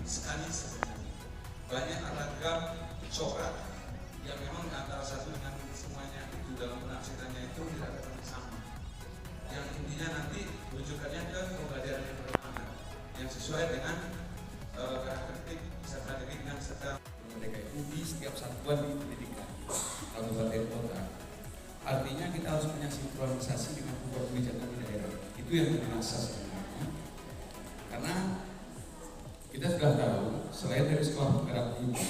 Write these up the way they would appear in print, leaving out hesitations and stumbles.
sekali sebenarnya. Banyak ragam corak yang memang antara satu dengan semuanya itu dalam penafsirannya itu tidak akan sama. Yang intinya nanti rujukannya ke pembelajaran yang bermakna yang sesuai dengan karakteristik strategik dan serta mereka itu di setiap satuan di pendidikan kabupaten kota. Artinya kita harus punya sinkronisasi dengan pembuat kebijakan di daerah. Itu yang dirasa sebenarnya. Karena kita sudah tahu selain dari sekolah penggerak ini,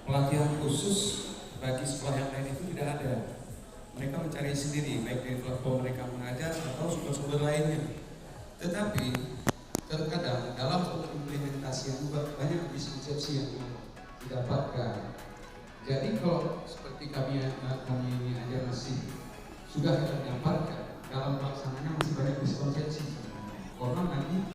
pelatihan khusus bagi sekolah yang lain itu tidak ada. Mereka mencari sendiri, baik dari platform mereka mengajar atau sumber-sumber lainnya. Tetapi terkadang dalam implementasi juga banyak miskonsepsi yang didapatkan. Jadi kalau seperti kami ini aja masih sudah kita dapatkan, dalam pelaksanaannya masih banyak miskonsepsi. Karena nanti